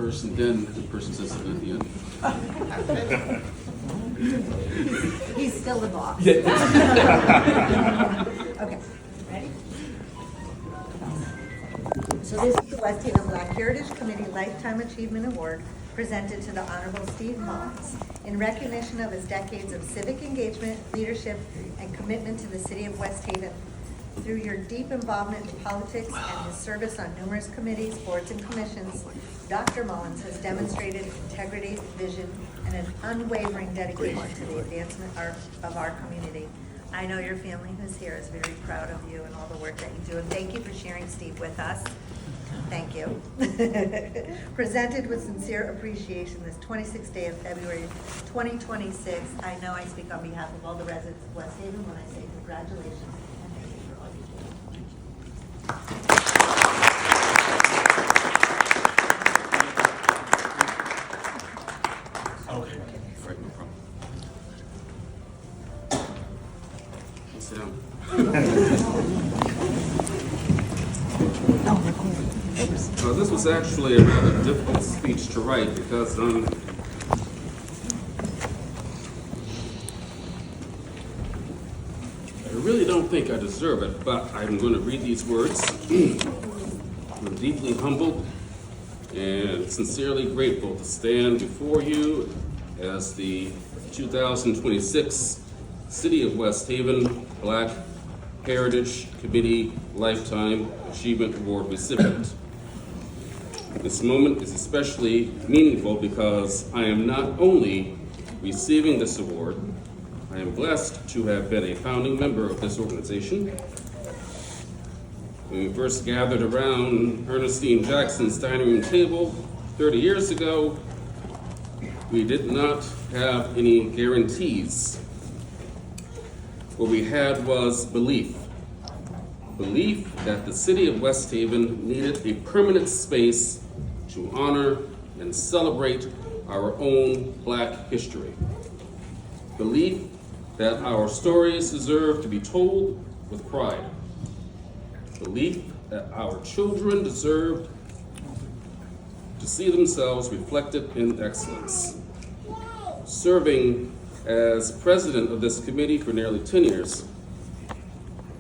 first, and then the person says it at the end. He's still the boss. Yeah. Okay, ready? So this is the West Haven Black Heritage Committee Lifetime Achievement Award presented to the Honorable Steve Mullins in recognition of his decades of civic engagement, leadership, and commitment to the city of West Haven. Through your deep involvement in politics and his service on numerous committees, boards, and commissions, Dr. Mullins has demonstrated integrity, vision, and an unwavering dedication to the advancement of our community. I know your family who's here is very proud of you and all the work that you do, and thank you for sharing Steve with us. Thank you. Presented with sincere appreciation this 26th day of February 2026. I know I speak on behalf of all the residents of West Haven when I say congratulations and thank you for all you do. Okay. Right, no problem. Sit down. This was actually a rather difficult speech to write because I really don't think I deserve it, but I'm going to read these words. I'm deeply humbled and sincerely grateful to stand before you as the 2026 City of West Haven Black Heritage Committee Lifetime Achievement Award recipient. This moment is especially meaningful because I am not only receiving this award, I am blessed to have been a founding member of this organization. When we first gathered around Ernestine Jackson's dining room table 30 years ago, we did not have any guarantees. What we had was belief. Belief that the city of West Haven needed a permanent space to honor and celebrate our own Black history. Belief that our stories deserve to be told with pride. Belief that our children deserved to see themselves reflected in excellence. Serving as president of this committee for nearly 10 years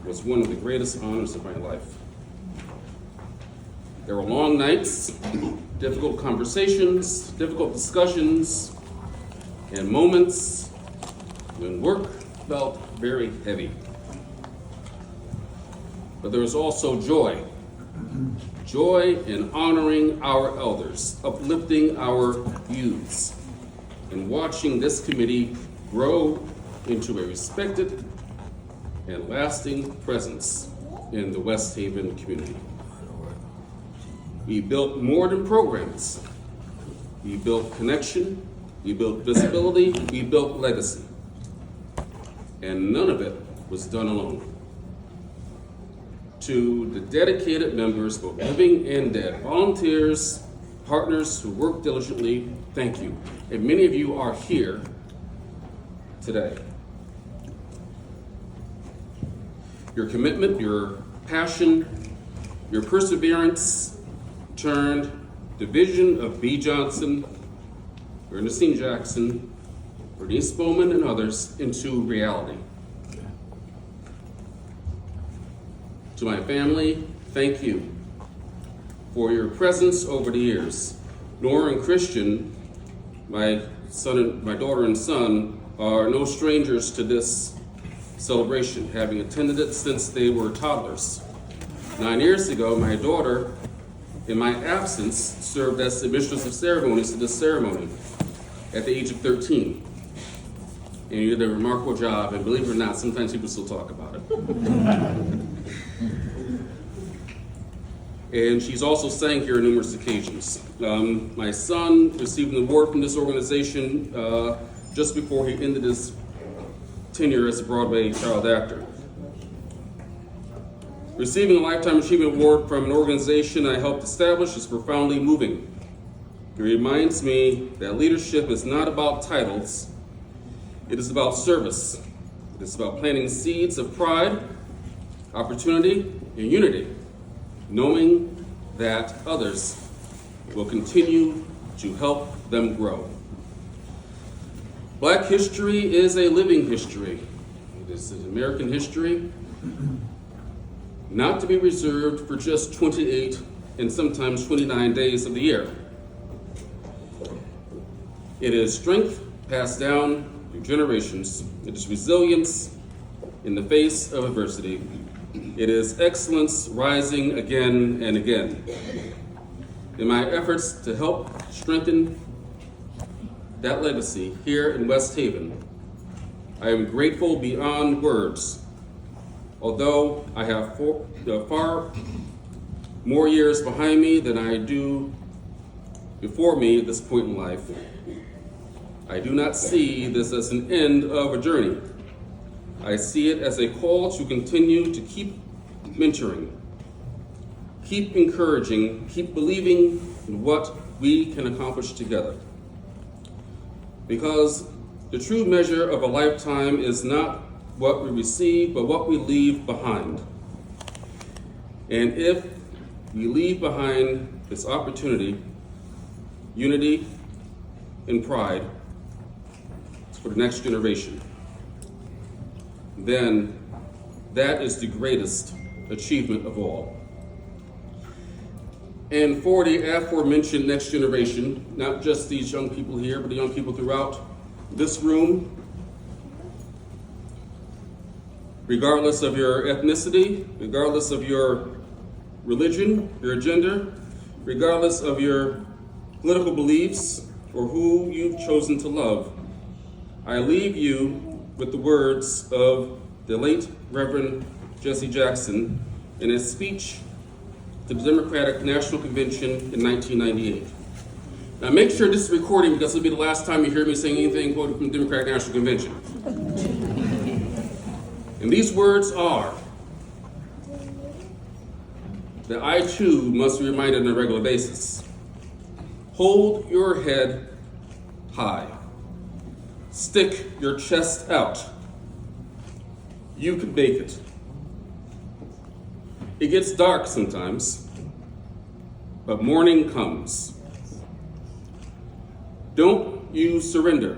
was one of the greatest honors of my life. There were long nights, difficult conversations, difficult discussions, and moments when work felt very heavy. But there was also joy. Joy in honoring our elders, uplifting our youths, and watching this committee grow into a respected and lasting presence in the West Haven community. We built more than programs. We built connection, we built visibility, we built legacy. And none of it was done alone. To the dedicated members, both living and dead, volunteers, partners who work diligently, thank you. And many of you are here today. Your commitment, your passion, your perseverance turned the vision of B. Johnson, Ernestine Jackson, Bernice Bowman, and others into reality. To my family, thank you for your presence over the years. Nora and Christian, my daughter and son, are no strangers to this celebration, having attended it since they were toddlers. 9 years ago, my daughter, in my absence, served as the mistress of ceremonies to this ceremony at the age of 13. And you did a remarkable job, and believe it or not, sometimes people still talk about it. And she's also sang here on numerous occasions. My son received an award from this organization just before he ended his tenure as a Broadway child actor. Receiving a Lifetime Achievement Award from an organization I helped establish is profoundly moving. It reminds me that leadership is not about titles, it is about service. It is about planting seeds of pride, opportunity, and unity, knowing that others will continue to help them grow. Black history is a living history. It is an American history, not to be reserved for just 28 and sometimes 29 days of the year. It is strength passed down through generations. It is resilience in the face of adversity. It is excellence rising again and again. In my efforts to help strengthen that legacy here in West Haven, I am grateful beyond words. Although I have far more years behind me than I do before me at this point in life, I do not see this as an end of a journey. I see it as a call to continue to keep mentoring, keep encouraging, keep believing in what we can accomplish together. Because the true measure of a lifetime is not what we receive, but what we leave behind. And if we leave behind this opportunity, unity, and pride for the next generation, then that is the greatest achievement of all. And for the aforementioned next generation, not just these young people here, but the young people throughout this room, regardless of your ethnicity, regardless of your religion, your gender, regardless of your political beliefs or who you've chosen to love, I leave you with the words of the late Reverend Jesse Jackson in his speech to the Democratic National Convention in 1998. Now make sure this is recording because it'll be the last time you hear me saying anything quoted from the Democratic National Convention. And these words are that I too must be reminded on a regular basis. Hold your head high. Stick your chest out. You can make it. It gets dark sometimes, but morning comes. Don't you surrender.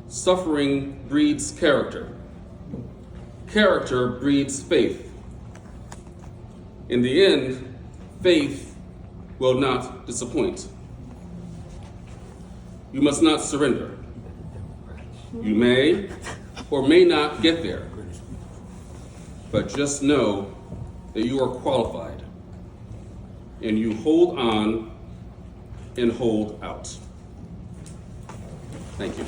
Suffering breeds character. Character breeds faith. In the end, faith will not disappoint. You must not surrender. You may or may not get there, but just know that you are qualified and you hold on and hold out. Thank you.